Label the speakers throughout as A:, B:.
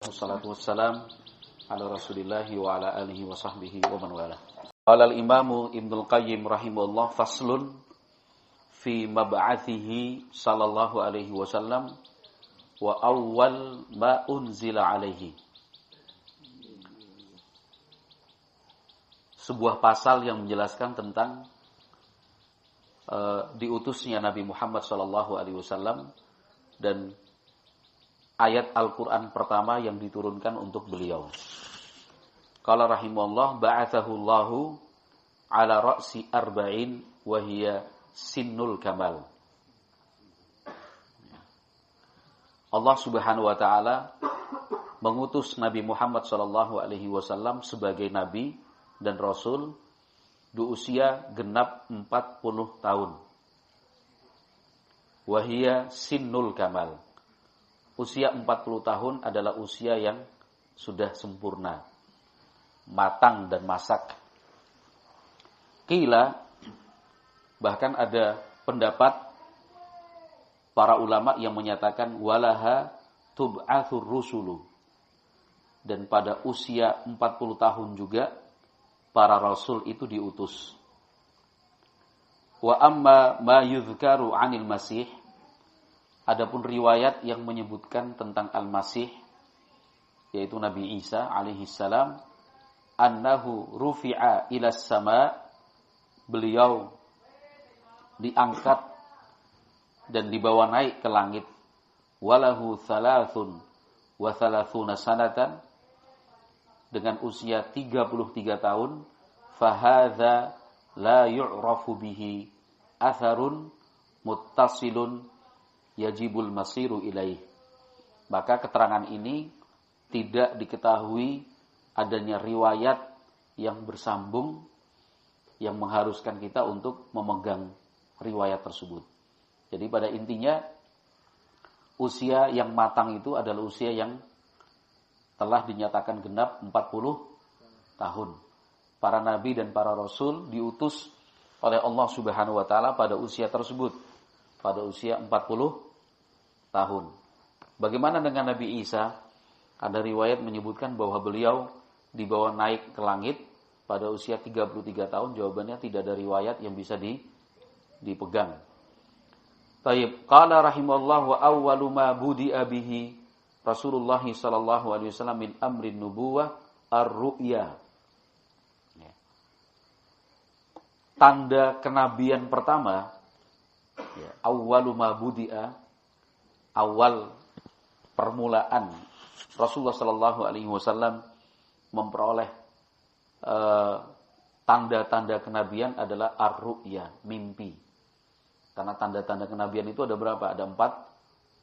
A: Wassalatu wassalam ala Rasulillahi wa ala alihi wa sahbihi wa man wala. Qala al-Imam Ibnul Qayyim rahimahullah faslun fi mab'athihi sallallahu alaihi wasallam wa awwal ma unzila alaihi. Sebuah pasal yang menjelaskan tentang diutusnya Nabi Muhammad sallallahu alaihi wasallam dan ayat Al-Quran pertama yang diturunkan untuk beliau. Qala rahimahullah ba'athahu Allahu ala ra'si arba'in wa hiya sinnul kamal. Allah Subhanahu wa taala mengutus Nabi Muhammad sallallahu alaihi wasallam sebagai nabi dan rasul di usia genap 40 tahun. Wa hiya sinnul kamal. Usia 40 tahun adalah usia yang sudah sempurna, matang dan masak. Qila, bahkan ada pendapat para ulama yang menyatakan walaha tub'athur rusulu. Dan pada usia 40 tahun juga para rasul itu diutus. Wa amma ma yuzkaru 'anil masih. Adapun riwayat yang menyebutkan tentang Al-Masih, yaitu Nabi Isa alaihi salam, annahu rufi'a ila sama, beliau diangkat dan dibawa naik ke langit, walahu thalathun wa thalathuna sanatan, dengan usia 33 tahun, fahadha la yu'rafu bihi atharun muttasilun yajibul masiru ilaih. Maka keterangan ini tidak diketahui adanya riwayat yang bersambung yang mengharuskan kita untuk memegang riwayat tersebut. Jadi pada intinya usia yang matang itu adalah usia yang telah dinyatakan genap 40 tahun. Para nabi dan para rasul diutus oleh Allah Subhanahu wa taala pada usia tersebut, pada usia 40 tahun. Bagaimana dengan Nabi Isa? Ada riwayat menyebutkan bahwa beliau dibawa naik ke langit pada usia 33 tahun. Jawabannya tidak ada riwayat yang bisa dipegang. Tayyib, qala rahimahullah wa awwalu ma budi'a bihi Rasulullah sallallahu alaihi wasallam min amrin nubuwah ar-ru'ya. Tanda kenabian pertama, awwalu ma budi'a, awal permulaan Rasulullah sallallahu alaihi wasallam memperoleh tanda-tanda kenabian adalah ar-ru'ya, mimpi. Karena tanda-tanda kenabian itu ada berapa? Ada 40.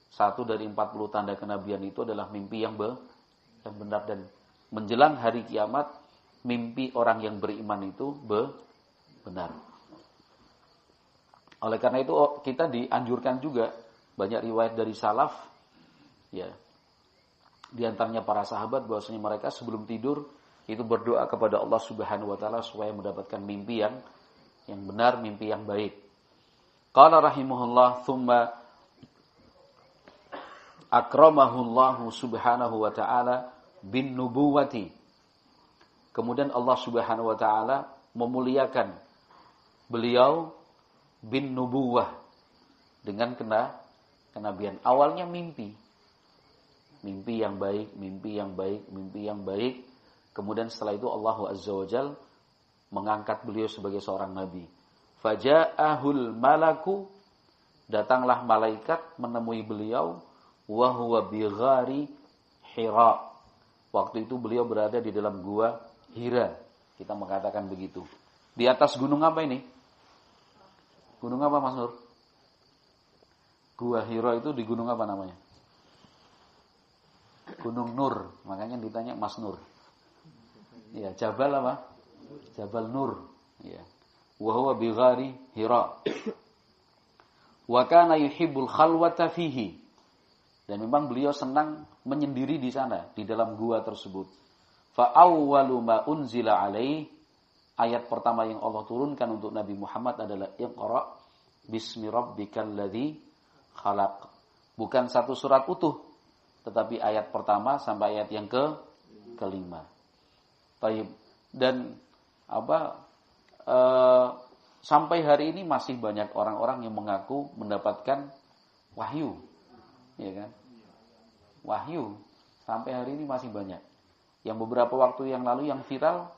A: Satu dari 40 tanda kenabian itu adalah mimpi yang benar, dan menjelang hari kiamat mimpi orang yang beriman itu benar. Oleh karena itu kita dianjurkan juga, banyak riwayat dari salaf, ya, di antaranya para sahabat, bahwasanya mereka sebelum tidur itu berdoa kepada Allah Subhanahu wa taala supaya mendapatkan mimpi yang benar, mimpi yang baik. Qala rahimahullah thumma akramahullahu subhanahu wa ta'ala bin nubuwati. Kemudian Allah Subhanahu wa ta'ala memuliakan beliau bin nubuwah, dengan kenabian. Awalnya mimpi yang baik, mimpi yang baik, mimpi yang baik. Kemudian setelah itu Allah Azza wa Jal mengangkat beliau sebagai seorang nabi. Faja'ahul malaku, datanglah malaikat menemui beliau, wa huwa bi ghari Hira. Waktu itu beliau berada di dalam gua Hira. Kita mengatakan begitu. Di atas gunung apa ini? Gunung apa, Mas Nur? Gua Hira itu di gunung apa namanya? Gunung Nur. Makanya ditanya Mas Nur. Ya, Jabal apa? Jabal Nur. Ya. Wa huwa bi ghari Hira. Wa kana yuhibbul khalwata fihi. Dan memang beliau senang menyendiri di sana, di dalam gua tersebut. Fa awwalu ma unzila alaihi, ayat pertama yang Allah turunkan untuk Nabi Muhammad adalah Iqra bismi rabbikal ladzi khalaq. Bukan satu surat utuh, tetapi ayat pertama sampai ayat yang kelima. Baik. Dan sampai hari ini masih banyak orang-orang yang mengaku mendapatkan wahyu, ya kan? Wahyu sampai hari ini masih banyak. Yang beberapa waktu yang lalu yang viral,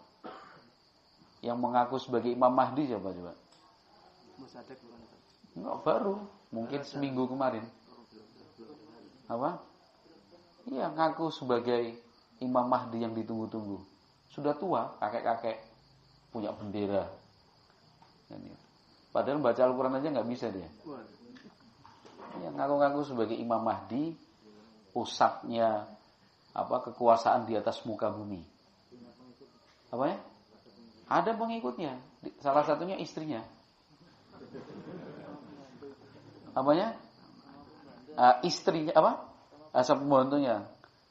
A: yang mengaku sebagai Imam Mahdi siapa coba? Enggak, baru, mungkin seminggu kemarin. Apa? Iya, ngaku sebagai Imam Mahdi yang ditunggu-tunggu. Sudah tua, kakek-kakek, punya bendera. Padahal baca Al-Quran aja nggak bisa dia. Ya, ngaku-ngaku sebagai Imam Mahdi, pusatnya kekuasaan di atas muka bumi. Apa ya? Ada pengikutnya, salah satunya istrinya. Apanya? Istrinya apa? Pembantunya.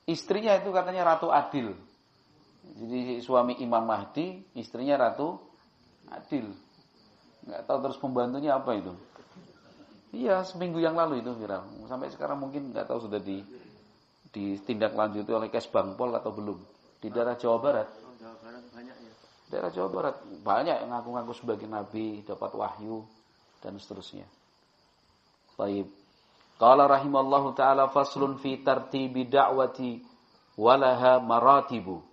A: Istrinya itu katanya Ratu Adil. Jadi suami Imam Mahdi, istrinya Ratu Adil. Nggak tahu terus pembantunya apa itu. Iya, seminggu yang lalu itu viral. Sampai sekarang mungkin nggak tahu sudah ditindaklanjuti oleh Kesbangpol atau belum. Di daerah Jawa Barat. Jawa Barat banyak ya. Daerah Jawa Barat banyak yang ngaku-ngaku sebagai nabi, dapat wahyu dan seterusnya. Baik. Qala rahimallahu taala faslun fi tartibi da'wati walaha maratibu.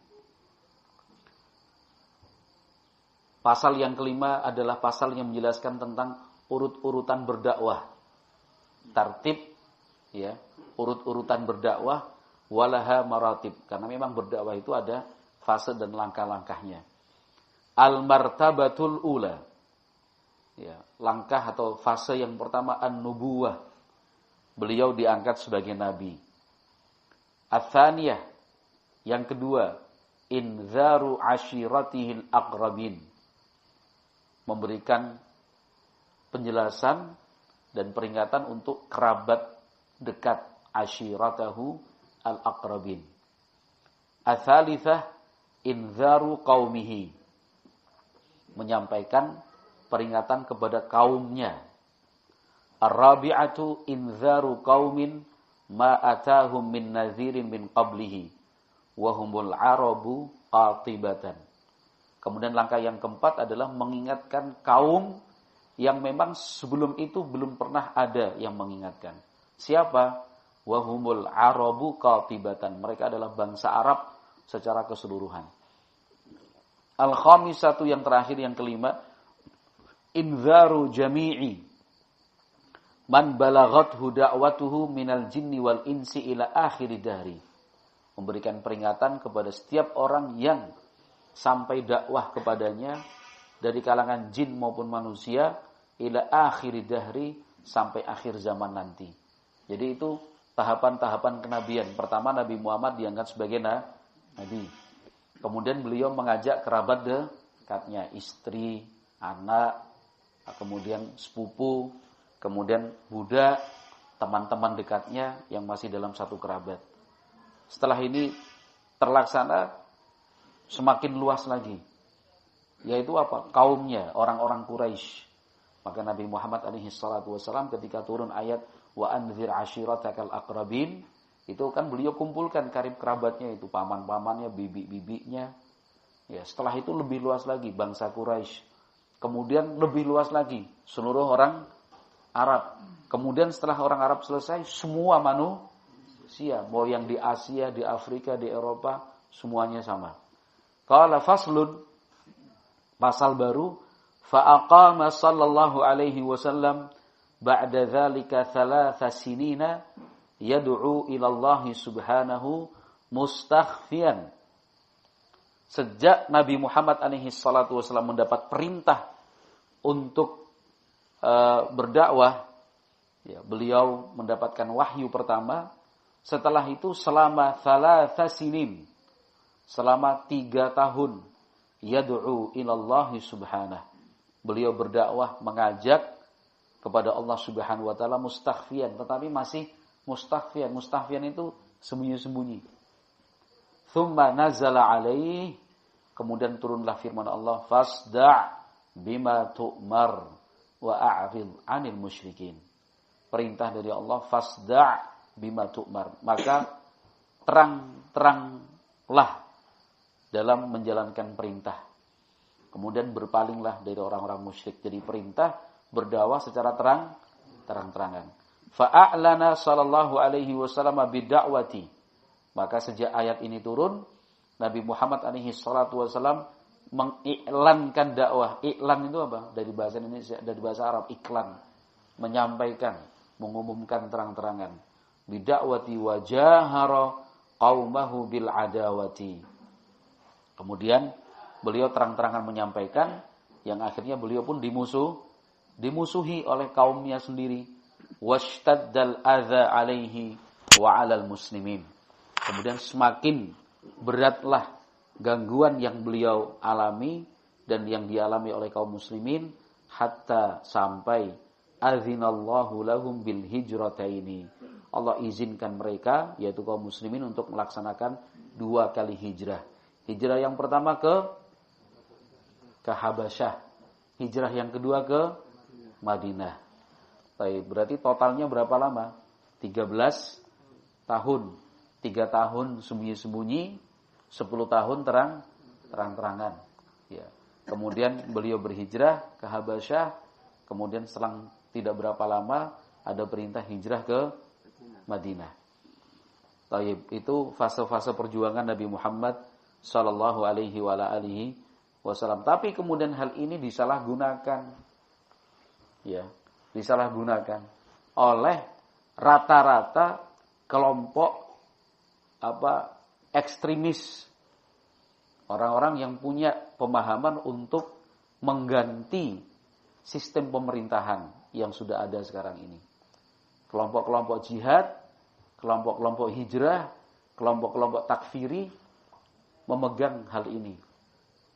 A: Pasal yang kelima adalah pasal yang menjelaskan tentang urut-urutan berdakwah. Tartib, ya, urut-urutan berdakwah, walaha maratib. Karena memang berdakwah itu ada fase dan langkah-langkahnya. Al-martabatul ula. Ya, langkah atau fase yang pertama an-nubuwah. Beliau diangkat sebagai nabi. Ats-tsaniyah, yang kedua, inzaru ashiratihil aqrabin. Memberikan penjelasan dan peringatan untuk kerabat dekat, ashiratahu al-aqrabin. Ats-tsalitsah inzaru qaumihi. Menyampaikan peringatan kepada kaumnya. Ar-rabi'atu inzaru qaumin ma atahum min nadhirin min qablihi wa humul arabu qatibatan. Kemudian langkah yang keempat adalah mengingatkan kaum yang memang sebelum itu belum pernah ada yang mengingatkan. Siapa? Wa humul arabu qatibatan. Mereka adalah bangsa Arab secara keseluruhan. Al-khamisatu, yang terakhir, yang kelima, inzaru jami'i man balaghathu da'watuhu minal jinni wal insi ila akhir dahri. Memberikan peringatan kepada setiap orang yang sampai dakwah kepadanya dari kalangan jin maupun manusia ila akhir dahri, sampai akhir zaman nanti. Jadi itu tahapan-tahapan kenabian. Pertama, Nabi Muhammad diangkat sebagai nabi. Kemudian beliau mengajak kerabat dekatnya, istri, anak, kemudian sepupu, kemudian budak, teman-teman dekatnya yang masih dalam satu kerabat. Setelah ini terlaksana, semakin luas lagi. Yaitu apa? Kaumnya, orang-orang Quraisy. Maka Nabi Muhammad alaihi salatu wasallam ketika turun ayat wa anzir ashiratakal aqrabin, itu kan beliau kumpulkan karib kerabatnya itu, paman-pamannya, bibi-bibinya. Ya, setelah itu lebih luas lagi bangsa Quraisy. Kemudian lebih luas lagi seluruh orang Arab. Kemudian setelah orang Arab selesai, semua manusia, mau yang di Asia, di Afrika, di Eropa, semuanya sama. Qala faslun, pasal baru, fa'aqama sallallahu alaihi wasallam ba'da dzalika thalatha sinina yad'u ila Allah subhanahu mustakhfiyan. Sejak Nabi Muhammad alaihi salatu wasallam mendapat perintah untuk berdakwah, ya, beliau mendapatkan wahyu pertama. Setelah itu selama thalatha sinin, selama 3 tahun, yad'u ilallahi subhanah. Beliau berdakwah, mengajak kepada Allah subhanahu wa ta'ala mustakhfiyan, tetapi masih mustakhfiyan. Mustakhfiyan itu sembunyi-sembunyi. Thumma nazala alaih, kemudian turunlah firman Allah, fasda' bima tu'mar wa a'rid 'anil musyrikin. Perintah dari Allah, fasda' bima tu'mar. Maka terang-teranglah dalam menjalankan perintah. Kemudian berpalinglah dari orang-orang musyrik. Jadi perintah berdakwah secara terang-terangan. Fa'a'lana sallallahu alaihi wasallam bid'awati. Maka sejak ayat ini turun, Nabi Muhammad alaihi salatu wasallam mengiklankan dakwah. Iklan itu apa? Dari bahasa Indonesia, dari bahasa Arab, iklan. Menyampaikan, mengumumkan terang-terangan. Bid'awati wa jahara qaumahu bil adawati. Kemudian beliau terang-terangan menyampaikan, yang akhirnya beliau pun dimusuhi oleh kaumnya sendiri. Washtaddal adza alaihi wa 'alal muslimin. Kemudian semakin beratlah gangguan yang beliau alami dan yang dialami oleh kaum muslimin, hatta sampai azinallahu lahum bil hijrataini. Allah izinkan mereka, yaitu kaum muslimin, untuk melaksanakan 2 kali hijrah. Hijrah yang pertama ke Habasyah. Hijrah yang kedua ke Madinah. Baik, berarti totalnya berapa lama? 13 tahun. 3 tahun sembunyi-sembunyi, 10 tahun terang-terangan. Ya. Kemudian beliau berhijrah ke Habasyah. Kemudian selang tidak berapa lama ada perintah hijrah ke Madinah. Baik, itu fase-fase perjuangan Nabi Muhammad sallallahu alaihi wa alihi wasallam. Tapi kemudian hal ini disalahgunakan. Ya, disalahgunakan oleh rata-rata kelompok ekstremis. Orang-orang yang punya pemahaman untuk mengganti sistem pemerintahan yang sudah ada sekarang ini. Kelompok-kelompok jihad, kelompok-kelompok hijrah, kelompok-kelompok takfiri memegang hal ini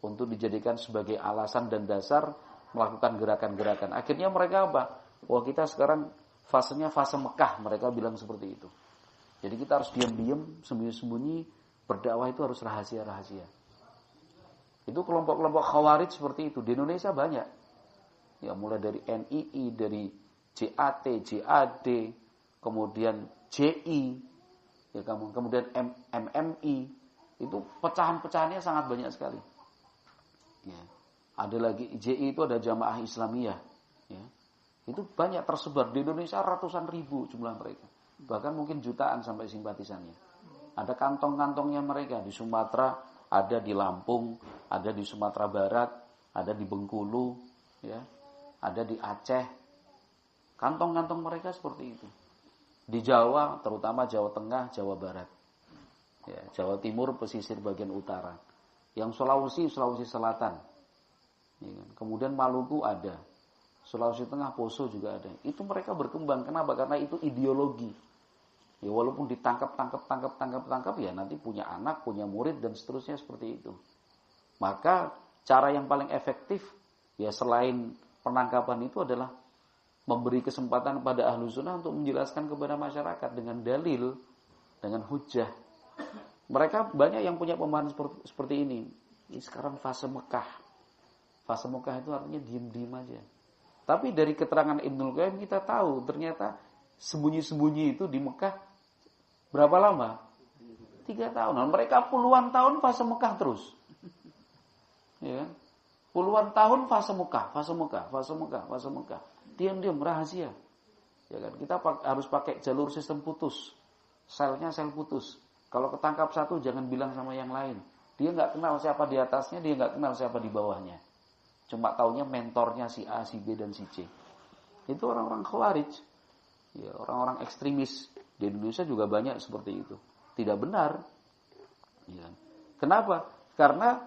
A: untuk dijadikan sebagai alasan dan dasar melakukan gerakan-gerakan. Akhirnya mereka apa? Wah, kita sekarang fasenya fase Mekah, mereka bilang seperti itu. Jadi kita harus diam-diam, sembunyi-sembunyi, berdakwah itu harus rahasia-rahasia. Itu kelompok-kelompok khawarij seperti itu. Di Indonesia banyak. Ya, mulai dari NII, dari JAT, JAD, kemudian JI, ya, kemudian MMI. Itu pecahan-pecahannya sangat banyak sekali. Ya. Ada lagi JI, itu ada Jamaah Islamiyah. Ya. Itu banyak tersebar di Indonesia, ratusan ribu jumlah mereka. Bahkan mungkin jutaan sampai simpatisannya. Ada kantong-kantongnya mereka di Sumatera, ada di Lampung, ada di Sumatera Barat, ada di Bengkulu, ya, ada di Aceh. Kantong-kantong mereka seperti itu. Di Jawa, terutama Jawa Tengah, Jawa Barat. Ya, Jawa Timur, pesisir bagian utara. Yang Sulawesi Selatan. Ya, kemudian Maluku ada. Sulawesi Tengah, Poso juga ada. Itu mereka berkembang. Kenapa? Karena itu ideologi. Ya, walaupun ditangkap, ya nanti punya anak, punya murid, dan seterusnya seperti itu. Maka cara yang paling efektif, ya selain penangkapan itu adalah memberi kesempatan pada ahlu sunnah untuk menjelaskan kepada masyarakat dengan dalil, dengan hujjah. Mereka banyak yang punya pemahaman seperti ini. Ini sekarang fase Mekah. Fase Mekah itu artinya diam-diam aja. Tapi dari keterangan Ibnul Qayyim kita tahu ternyata sembunyi-sembunyi itu di Mekah berapa lama? 3 tahun. Nah, mereka puluhan tahun fase Mekah terus. Ya. Puluhan tahun fase Mekah. Diam-diam rahasia. Ya kan? Kita harus pakai jalur sistem putus. Selnya sel putus. Kalau ketangkap satu jangan bilang sama yang lain. Dia nggak kenal siapa di atasnya, dia nggak kenal siapa di bawahnya. Cuma taunya mentornya si A, si B, dan si C. Itu orang-orang khawarij. Ya, orang-orang ekstremis. Di Indonesia juga banyak seperti itu. Tidak benar. Ya. Kenapa? Karena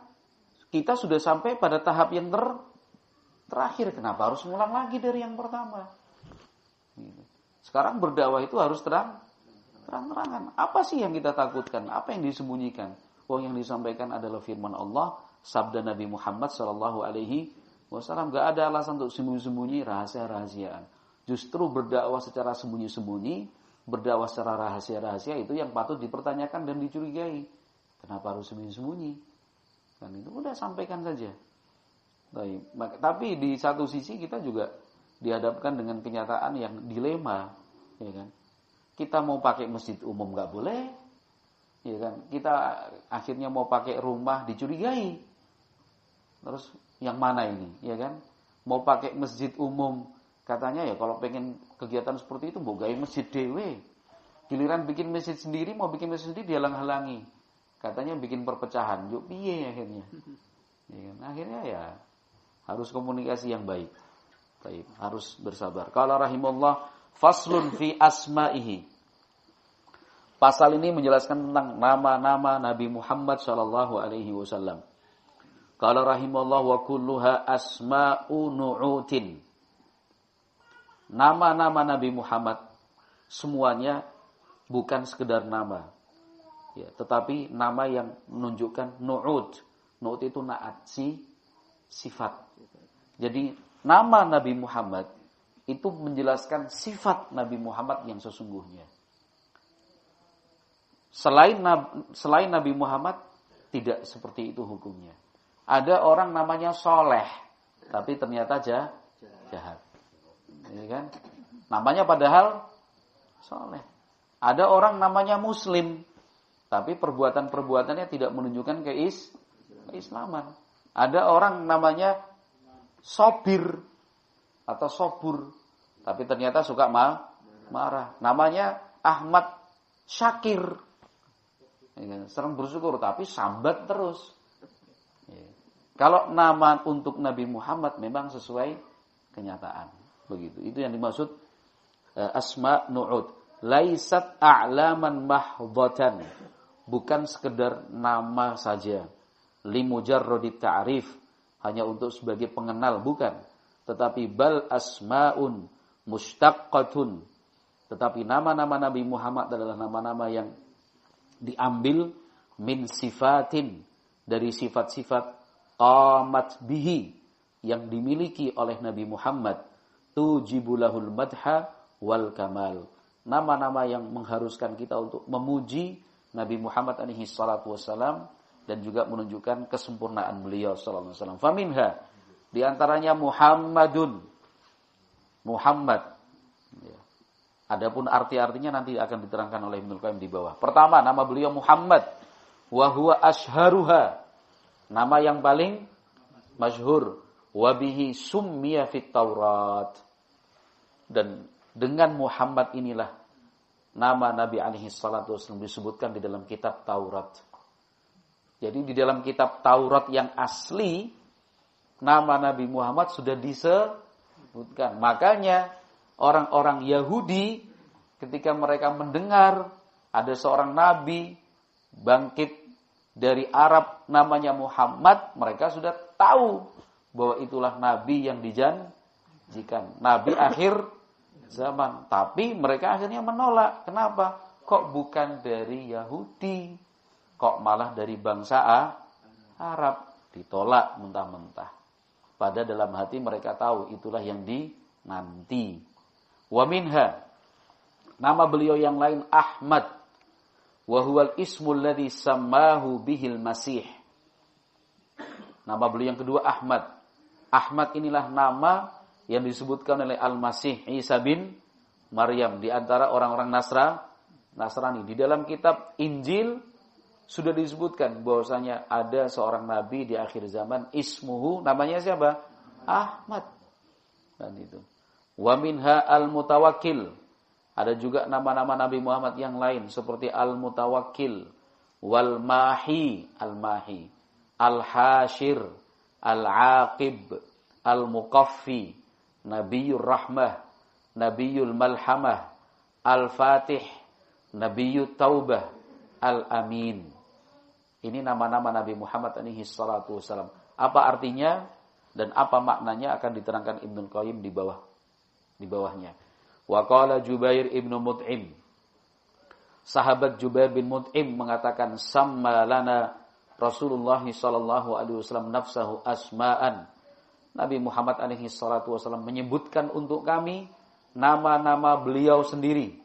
A: kita sudah sampai pada tahap yang terakhir. Kenapa harus ngulang lagi dari yang pertama? Sekarang berdakwah itu harus terang-terangan. Apa sih yang kita takutkan? Apa yang disembunyikan? Yang disampaikan adalah firman Allah, sabda Nabi Muhammad sallallahu alaihi wasallam. Gak ada alasan untuk sembunyi-sembunyi, rahasia-rahasiaan. Justru berdakwah secara sembunyi-sembunyi, berdakwah secara rahasia-rahasia itu yang patut dipertanyakan dan dicurigai. Kenapa harus sembunyi-sembunyi? Kan itu udah sampaikan saja. Tapi di satu sisi kita juga dihadapkan dengan kenyataan yang dilema, ya kan? Kita mau pakai masjid umum nggak boleh, Ya kan? Kita akhirnya mau pakai rumah dicurigai. Terus yang mana ini, ya kan? Mau pakai masjid umum, katanya ya kalau pengen kegiatan seperti itu mau gawe masjid dewe. Giliran bikin masjid sendiri, mau bikin masjid sendiri dihalang-halangi. Katanya bikin perpecahan. Yuk piye akhirnya. Ya kan? Akhirnya ya harus komunikasi yang baik. Baik, harus bersabar. Qala rahimahullah faslun fi asma'ihi. Pasal ini menjelaskan tentang nama-nama Nabi Muhammad sallallahu alaihi wasallam. Qala rahimahullah wa kulluha asma'u nu'utin. Nama-nama Nabi Muhammad semuanya bukan sekedar nama. Ya, tetapi nama yang menunjukkan nu'ud. Nu'ud itu naat, sifat. Jadi nama Nabi Muhammad itu menjelaskan sifat Nabi Muhammad yang sesungguhnya. Selain Nabi Muhammad tidak seperti itu hukumnya. Ada orang namanya soleh, tapi ternyata jahat. Ini kan? Namanya padahal soleh. Ada orang namanya muslim, tapi perbuatan-perbuatannya tidak menunjukkan keislaman. Ada orang namanya sobir atau sobur, tapi ternyata suka marah. Namanya Ahmad Syakir. Sering bersyukur, tapi sambat terus. Kalau nama untuk Nabi Muhammad memang sesuai kenyataan. Begitu. Itu yang dimaksud asma nu'ud. Laisat a'laman mahdhatan. Bukan sekedar nama saja. Limujarradit ta'rif. Hanya untuk sebagai pengenal, bukan. Tetapi bal asma'un mustaqqatun. Tetapi nama-nama Nabi Muhammad adalah nama-nama yang diambil min sifatin. Dari sifat-sifat qamat bihi. Yang dimiliki oleh Nabi Muhammad. Tujibulahul madha wal kamal. Nama-nama yang mengharuskan kita untuk memuji Nabi Muhammad alaihi salatu wassalam dan juga menunjukkan kesempurnaan beliau sallallahu alaihi wasallam. Faminha, di antaranya Muhammadun. Muhammad. Ya. Adapun arti-artinya nanti akan diterangkan oleh Ibnu Qayyim di bawah. Pertama, nama beliau Muhammad wa huwa ashharuha. Nama yang paling masyhur. Wa bihi summiya fit Taurat. Dan dengan Muhammad inilah nama Nabi alaihi salatu wasallam disebutkan di dalam kitab Taurat. Jadi di dalam kitab Taurat yang asli nama Nabi Muhammad sudah disebutkan. Makanya orang-orang Yahudi ketika mereka mendengar ada seorang nabi bangkit dari Arab namanya Muhammad, mereka sudah tahu bahwa itulah nabi yang dijanjikan, nabi akhir zaman. Tapi mereka akhirnya menolak. Kenapa? Kok bukan dari Yahudi? Kok malah dari bangsa Arab? Ditolak mentah-mentah. Pada dalam hati mereka tahu itulah yang dinanti. Wa minha, nama beliau yang lain Ahmad. Wa huwal ismul ladzi sammahu bihil Masih. Nama beliau yang kedua Ahmad. Ahmad inilah nama yang disebutkan oleh Al-Masih Isa bin Maryam di antara orang-orang Nasrani. Di dalam kitab Injil sudah disebutkan bahwasanya ada seorang nabi di akhir zaman ismuhu, namanya siapa? Ahmad. Dan itu. Wa minha al-Mutawakkil. Ada juga nama-nama Nabi Muhammad yang lain seperti al-Mutawakkil, wal Mahi, al-Mahi, al-Hashir, al-Aqib, al-Muqaffi, Nabiyur Rahmah, Nabiyul Malhamah, Al-Fatih, Nabiyut Taubah, Al-Amin. Ini nama-nama Nabi Muhammad alaihi salatu wasallam. Apa artinya dan apa maknanya akan diterangkan Ibnu Qayyim di bawahnya. Wa qala Jubair ibnu Mut'im. Sahabat Jubair bin Mut'im mengatakan samma lana Rasulullah sallallahu alaihi wasallam nafsahu asma'an. Nabi Muhammad alaihi salatu wasallam menyebutkan untuk kami nama-nama beliau sendiri.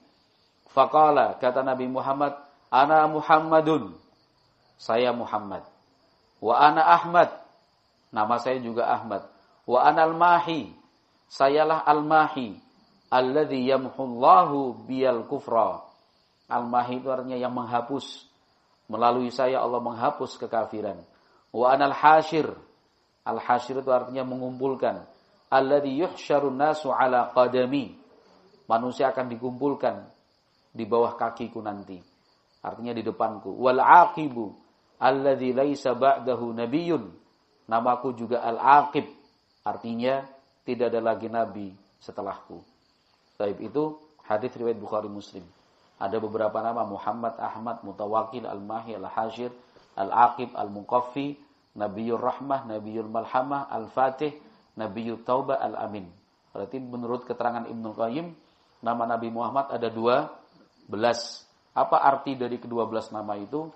A: Faqala, kata Nabi Muhammad, ana Muhammadun. Saya Muhammad. Wa ana Ahmad. Nama saya juga Ahmad. Wa ana al-Mahi. Sayalah al-Mahi. Alladzi yamhullahu biyal kufra. Al-Mahi itu artinya yang menghapus Melalui saya Allah menghapus kekafiran. Wa anal hasyir. Al-hasyir itu artinya mengumpulkan. Alladzi yuhsyarun nasu ala qadami. Manusia akan dikumpulkan di bawah kakiku nanti. Artinya di depanku. Wal aqibu alladzi laisa ba'dahu nabiyyun. Namaku juga al-aqib. Artinya tidak ada lagi nabi setelahku. Baik, itu hadis riwayat Bukhari Muslim. Ada beberapa nama: Muhammad, Ahmad, Mutawakkil, Al-Mahi, Al-Hasyir, Al-Aqib, Al-Muqaffi, Nabiyur Rahmah, Nabiyul Malhamah, Al-Fatih, Nabiyut Taubah, Al-Amin. Berarti menurut keterangan Ibnu Qayyim, nama Nabi Muhammad ada 12. Apa arti dari ke-12 nama itu?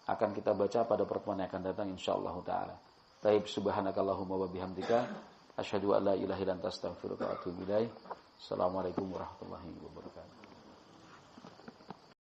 A: Akan kita baca pada pertemuan yang akan datang insyaallah taala. Taib, subhanakallahumma wa bihamdika asyhadu an la ilaha illa anta astaghfiruka wa atubu ilaik. Assalamualaikum warahmatullahi wabarakatuh.